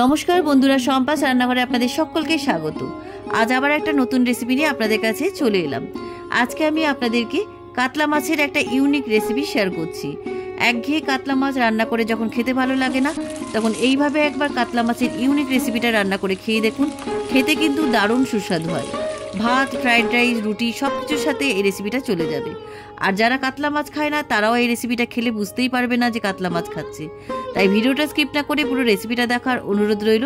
নমস্কার বন্ধুরা, সম্পাস রান্নাঘরে আপনাদের সকলকে স্বাগত। আজ আবার একটা নতুন রেসিপি নিয়ে আপনাদের কাছে চলে এলাম। আজকে আমি আপনাদেরকে কাতলা মাছের একটা ইউনিক রেসিপি শেয়ার করছি। একঘেয়ে কাতলা মাছ রান্না করে যখন খেতে ভালো লাগে না, তখন এইভাবে একবার কাতলা মাছের ইউনিক রেসিপিটা রান্না করে খেয়ে দেখুন। খেতে কিন্তু দারুণ সুস্বাদু হয়। ভাত, ফ্রাইড রাইস, রুটি সব কিছুর সাথে এই রেসিপিটা চলে যাবে। আর যারা কাতলা মাছ খায় না, তারাও এই রেসিপিটা খেলে বুঝতেই পারবে না যে কাতলা মাছ খাচ্ছে। তাই ভিডিওটা স্কিপ না করে পুরো রেসিপিটা দেখার অনুরোধ রইল।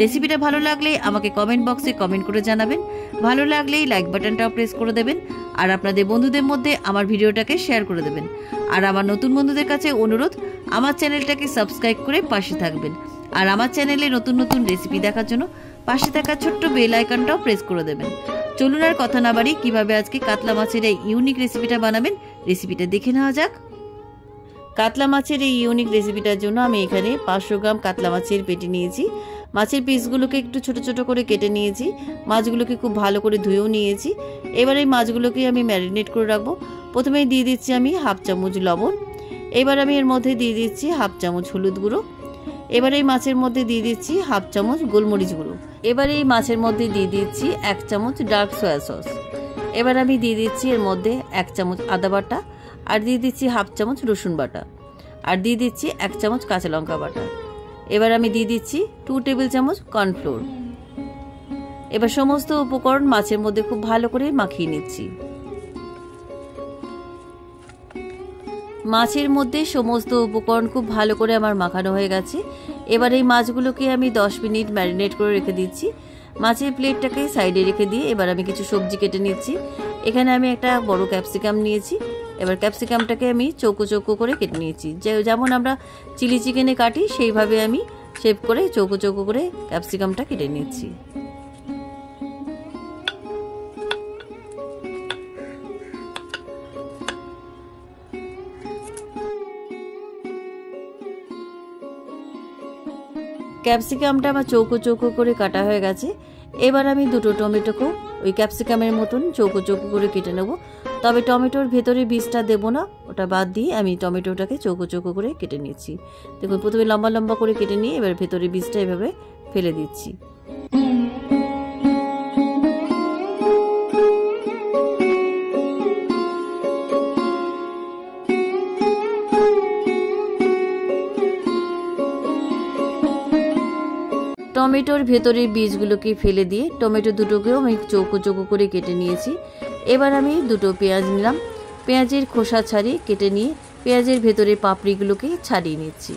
রেসিপিটা ভালো লাগলে আমাকে কমেন্ট বক্সে কমেন্ট করে জানাবেন। ভালো লাগলেই লাইক বাটনটাও প্রেস করে দেবেন। আর আপনাদের বন্ধুদের মধ্যে আমার ভিডিওটাকে শেয়ার করে দেবেন। আর আমার নতুন বন্ধুদের কাছে অনুরোধ, আমার চ্যানেলটাকে সাবস্ক্রাইব করে পাশে থাকবেন। আর আমার চ্যানেলে নতুন নতুন রেসিপি দেখার জন্য পাশে থাকা ছোট্ট বেল আইকনটাও প্রেস করে দেবেন। চলুন আর কথা না বাড়ি, কিভাবে আজকে কাতলা মাছের এই ইউনিক রেসিপিটা বানাবেন রেসিপিটা দেখে নেওয়া যাক। কাতলা মাছের এই ইউনিক রেসিপিটার জন্য আমি এখানে 500 গ্রাম কাতলা মাছের পেটি নিয়েছি। মাছের পিসগুলোকে একটু ছোট ছোট করে কেটে নিয়েছি। মাছগুলোকে খুব ভালো করে ধুয়েও নিয়েছি। এবার এই মাছগুলোকে আমি ম্যারিনেট করে রাখবো। প্রথমেই দিয়ে দিচ্ছি আমি হাফ চামচ লবণ। এবার আমি এর মধ্যে দিয়ে দিচ্ছি হাফ চামচ হলুদ গুঁড়ো। এবার এই মাছের মধ্যে দিয়ে দিচ্ছি হাফ চামচ গোলমরিচ গুঁড়ো। এবার এই মাছের মধ্যে দিয়ে দিচ্ছি 1 চামচ ডার্ক সয়া সস। এবার আমি দিয়ে দিচ্ছি এর মধ্যে 1 চামচ আদা বাটা, আর দিয়ে দিচ্ছি হাফ চামচ রসুন বাটা, আর দিয়ে দিচ্ছি 1 চামচ কাঁচা লঙ্কা বাটা। এবার আমি দিয়ে দিচ্ছি 2 টেবিল চামচ কর্নফ্লোর। এবার সমস্ত উপকরণ মাছের মধ্যে খুব ভালো করে মাখিয়ে নিচ্ছি। মাছের মধ্যে সমস্ত উপকরণ খুব ভালো করে আমার মাখানো হয়ে গেছে। এবার এই মাছগুলোকে আমি 10 মিনিট ম্যারিনেট করে রেখে দিচ্ছি। মাছের প্লেটটাকে সাইডে রেখে দিয়ে এবার আমি কিছু সবজি কেটে নিচ্ছি। এখানে আমি একটা বড় ক্যাপসিকাম নিয়েছি। এবার ক্যাপসিকামটাকে আমি চৌকো চৌকো করে কেটে নিয়েছি। যেমন আমরা চিলি চিকেনে কাটি, সেইভাবে আমি শেপ করে চৌকো চৌকো করে ক্যাপসিকামটা কেটে নিচ্ছি। ক্যাপসিকামটা আমার চৌকো চৌকো করে কাটা হয়ে গেছে। এবার আমি 2টো টমেটোকেও ওই ক্যাপসিকামের মতন চৌকো চৌকো করে কেটে নেব। তবে টমেটোর ভেতরে বীজটা দেবো না, ওটা বাদ দিয়ে আমি টমেটোটাকে চৌকো চৌকো করে কেটে নিচ্ছি। দেখুন, প্রথমে লম্বা লম্বা করে কেটে নিয়ে এবার ভেতরে বীজটা এভাবে ফেলে দিচ্ছি। টমেটোর ভেতরের বীজগুলোকে ফেলে দিয়ে টমেটো দুটোকেও আমি চৌকো চৌকো করে কেটে নিয়েছি। এবার আমি 2টো পেঁয়াজ নিলাম। পেঁয়াজের খোসা ছাড়িয়ে কেটে নিয়ে পেঁয়াজের ভেতরের পাপড়িগুলোকে ছাড়িয়ে নিচ্ছি।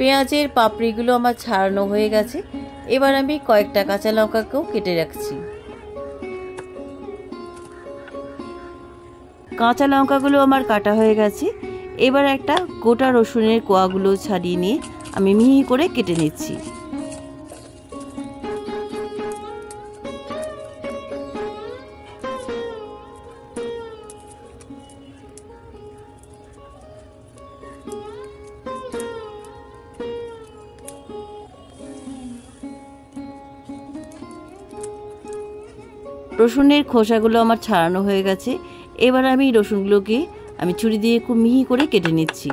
পেঁয়াজের পাপড়িগুলো আমার ছাড়ানো হয়ে গেছে। এবার আমি কয়েকটা কাঁচা লঙ্কাকেও কেটে রাখছি। কাঁচা লঙ্কাগুলো আমার কাটা হয়ে গেছে। এবার একটা গোটা রসুনের কোয়াগুলো ছাড়িয়ে নিয়ে আমি মিহি করে কেটে নিচ্ছি। রসুনের খোসাগুলো আমার ছাড়ানো হয়ে গেছে। এবার আমি রসুনগুলোকে আমি ছুরি দিয়ে খুব মিহি করে কেটে নিচ্ছি।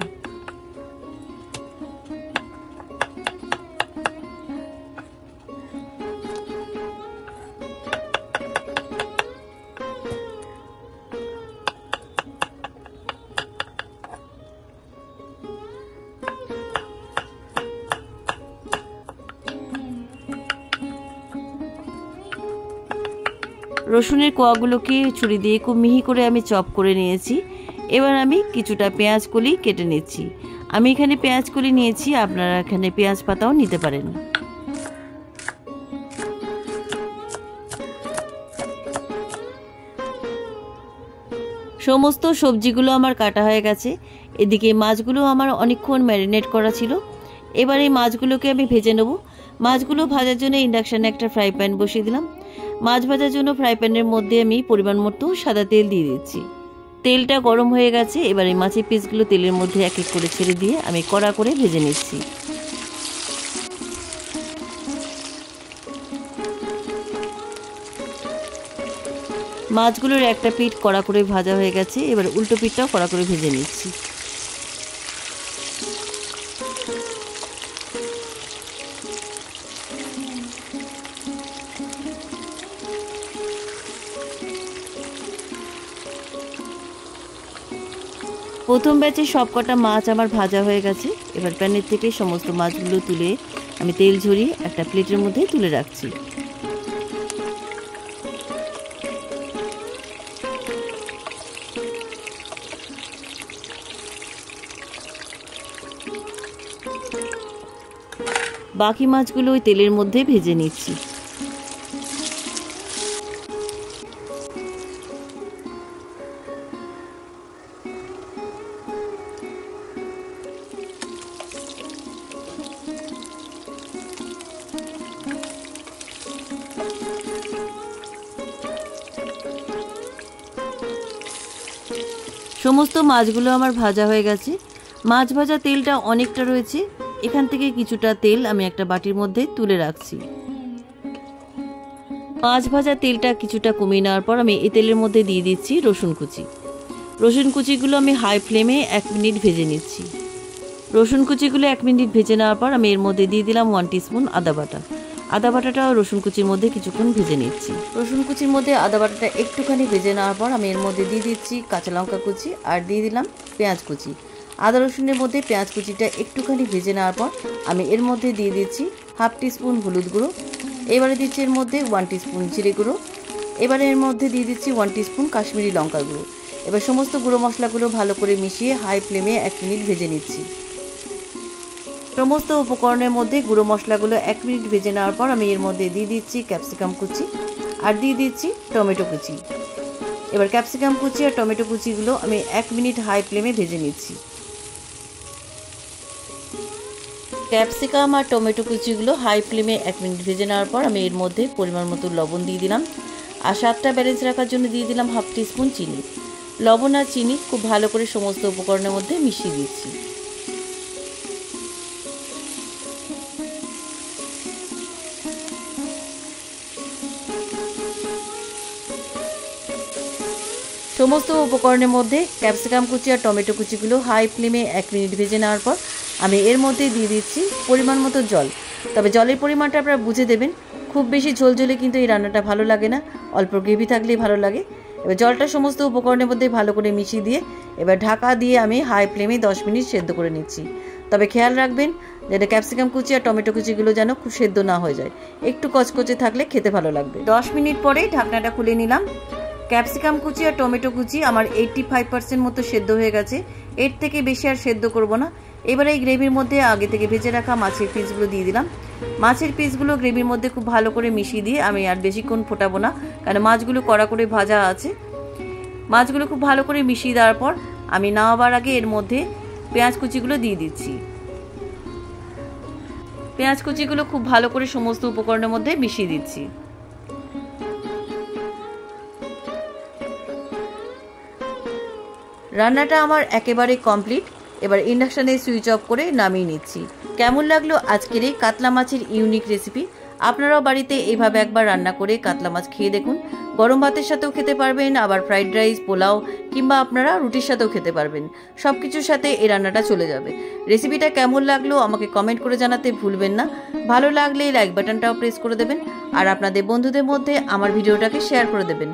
রসুনের কোয়াগুলোকে ছুরি দিয়ে খুব মিহি করে আমি চপ করে নিয়েছি। এবার আমি কিছুটা পেঁয়াজ কলি কেটে নিচ্ছি। আমি এখানে পেঁয়াজ কলি নিয়েছি, আপনারা এখানে পেঁয়াজ পাতাও নিতে পারেন। সমস্ত সবজিগুলো আমার কাটা হয়ে গেছে। এদিকে মাছগুলো আমার অনেকক্ষণ ম্যারিনেট করা ছিল। এবার এই মাছগুলোকে আমি ভেজে নেব। মাছগুলো ভাজার জন্য ইন্ডাকশানে একটা ফ্রাই প্যান বসিয়ে দিলাম। মাছ ভাজার জন্য ফ্রাই প্যানের মধ্যে আমি পরিমাণ মতো সাদা তেল দিয়ে দিচ্ছি। তেলটা গরম হয়ে গেছে। এবার এই মাছের পিসগুলো তেলের মধ্যে এক এক করে ছেড়ে দিয়ে আমি কড়া করে ভেজে নিচ্ছি। মাছগুলোর একটা পিঠ কড়া করে ভাজা হয়ে গেছে। এবার উল্টো পিঠটাও কড়া করে ভেজে নিচ্ছি। প্রথম ব্যাচে সবকটা মাছ আমার ভাজা হয়ে গেছে। এবার প্যানের থেকে সমস্ত মাছগুলো তুলে আমি তেল ঝরিয়ে একটা প্লেটের মধ্যে তুলে রাখছি। বাকি মাছগুলো ওই তেলের মধ্যে ভেজে নিচ্ছি। সমস্ত মাছগুলো আমার ভাজা হয়ে গেছে। মাছ ভাজা তেলটা অনেকটা রয়েছে, এখান থেকে কিছুটা তেল আমি একটা বাটির মধ্যে তুলে রাখছি। মাছ ভাজা তেলটা কিছুটা কমিয়ে নেওয়ার পর আমি এই তেলের মধ্যে দিয়ে দিচ্ছি রসুন কুচি। রসুন কুচিগুলো আমি হাই ফ্লেমে 1 মিনিট ভেজে নিচ্ছি। রসুন কুচিগুলো 1 মিনিট ভেজে নেওয়ার পর আমি এর মধ্যে দিয়ে দিলাম 1 টিস্পুন আদা বাটা। আদা বাটাটাও রসুন কুচির মধ্যে কিছুক্ষণ ভেজে নিচ্ছি। রসুন কুচির মধ্যে আদা বাটাটা একটুখানি ভেজে নেওয়ার পর আমি এর মধ্যে দিয়ে দিচ্ছি কাঁচা লঙ্কা কুচি আর দিয়ে দিলাম পেঁয়াজ কুচি। আদা রসুনের মধ্যে পেঁয়াজ কুচিটা একটুখানি ভেজে নেওয়ার পর আমি এর মধ্যে দিয়ে দিচ্ছি 1/2 টিস্পুন হলুদ গুঁড়ো। এবারে দিচ্ছি এর মধ্যে 1 টিস্পুন জিরে গুঁড়ো। এবারে এর মধ্যে দিয়ে দিচ্ছি 1 টিস্পুন কাশ্মীরি লঙ্কা গুঁড়ো। এবার সমস্ত গুঁড়ো মশলাগুলো ভালো করে মিশিয়ে হাই ফ্লেমে 1 মিনিট ভেজে নিচ্ছি। সমস্ত উপকরণের মধ্যে গুঁড়ো মশলাগুলো 1 মিনিট ভেজে নেওয়ার পর আমি এর মধ্যে দিয়ে দিচ্ছি ক্যাপসিকাম কুচি আর দিয়ে দিচ্ছি টমেটো কুচি। এবার ক্যাপসিকাম কুচি আর টমেটো কুচিগুলো আমি 1 মিনিট হাই ফ্লেমে ভেজে নিচ্ছি। ক্যাপসিকাম আর টমেটো কুচিগুলো হাই ফ্লেমে 1 মিনিট ভেজে নেওয়ার পর আমি এর মধ্যে পরিমাণ মতো লবণ দিয়ে দিলাম আর স্বাদটা ব্যালেন্স রাখার জন্য দিয়ে দিলাম 1/2 টিস্পুন চিনি। লবণ আর চিনি খুব ভালো করে সমস্ত উপকরণের মধ্যে মিশিয়ে দিচ্ছি। সমস্ত উপকরণের মধ্যে ক্যাপসিকাম কুচি আর টমেটো কুচিগুলো হাই ফ্লেমে 1 মিনিট ভেজে নেওয়ার পর আমি এর মধ্যে দিয়ে দিচ্ছি পরিমাণ মতো জল। তবে জলের পরিমাণটা আপনারা বুঝে দেবেন, খুব বেশি ঝোলঝোলে কিন্তু এই রান্নাটা ভালো লাগে না, অল্প গ্রেভি থাকলেই ভালো লাগে। এবার জলটা সমস্ত উপকরণের মধ্যে ভালো করে মিশিয়ে দিয়ে এবার ঢাকা দিয়ে আমি হাই ফ্লেমে 10 মিনিট সেদ্ধ করে নিচ্ছি। তবে খেয়াল রাখবেন যেটা ক্যাপসিকাম কুচি আর টমেটো কুচিগুলো যেন খুব সেদ্ধ না হয়ে যায়, একটু কচকচে থাকলে খেতে ভালো লাগবে। 10 মিনিট পরে ঢাকনাটা খুলে নিলাম। ক্যাপসিকাম কুচি আর টমেটো কুচি আমার 85% মতো সেদ্ধ হয়ে গেছে, এর থেকে বেশি আর সেদ্ধ করব না। এবারে এই গ্রেভির মধ্যে আগে থেকে ভেজে রাখা মাছের পিসগুলো দিয়ে দিলাম। মাছের পিসগুলো গ্রেভির মধ্যে খুব ভালো করে মিশিয়ে দিয়ে আমি আর বেশিক্ষণ ফোটাবো না, কারণ মাছগুলো কড়া করে ভাজা আছে। মাছগুলো খুব ভালো করে মিশিয়ে দেওয়ার পর আমি নামাবার আগে এর মধ্যে পেঁয়াজ কুচিগুলো দিয়ে দিচ্ছি। পেঁয়াজ কুচিগুলো খুব ভালো করে সমস্ত উপকরণের মধ্যে মিশিয়ে দিচ্ছি। রান্নাটা আমার একেবারে কমপ্লিট। এবার ইন্ডাকশানে সুইচ অফ করে নামিয়ে নিচ্ছি। কেমন লাগলো আজকের এই কাতলা মাছের ইউনিক রেসিপি? আপনারাও বাড়িতে এইভাবে একবার রান্না করে কাতলা মাছ খেয়ে দেখুন। গরম ভাতের সাথেও খেতে পারবেন, আবার ফ্রাইড রাইস, পোলাও কিংবা আপনারা রুটির সাথেও খেতে পারবেন। সব কিছুর সাথে এই রান্নাটা চলে যাবে। রেসিপিটা কেমন লাগলো আমাকে কমেন্ট করে জানাতে ভুলবেন না। ভালো লাগলে লাইক বাটনটাও প্রেস করে দেবেন আর আপনাদের বন্ধুদের মধ্যে আমার ভিডিওটাকে শেয়ার করে দেবেন।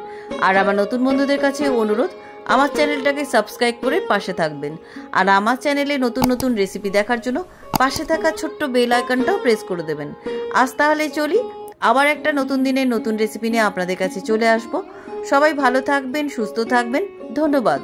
আর আমার নতুন বন্ধুদের কাছে অনুরোধ, আমার চ্যানেলটাকে সাবস্ক্রাইব করে পাশে থাকবেন। আর আমার চ্যানেলে নতুন নতুন রেসিপি দেখার জন্য পাশে থাকা ছোট্ট বেল আইকনটাও প্রেস করে দেবেন। আজ তাহলে চলি, আবার একটা নতুন দিনের নতুন রেসিপি নিয়ে আপনাদের কাছে চলে আসব। সবাই ভালো থাকবেন, সুস্থ থাকবেন। ধন্যবাদ।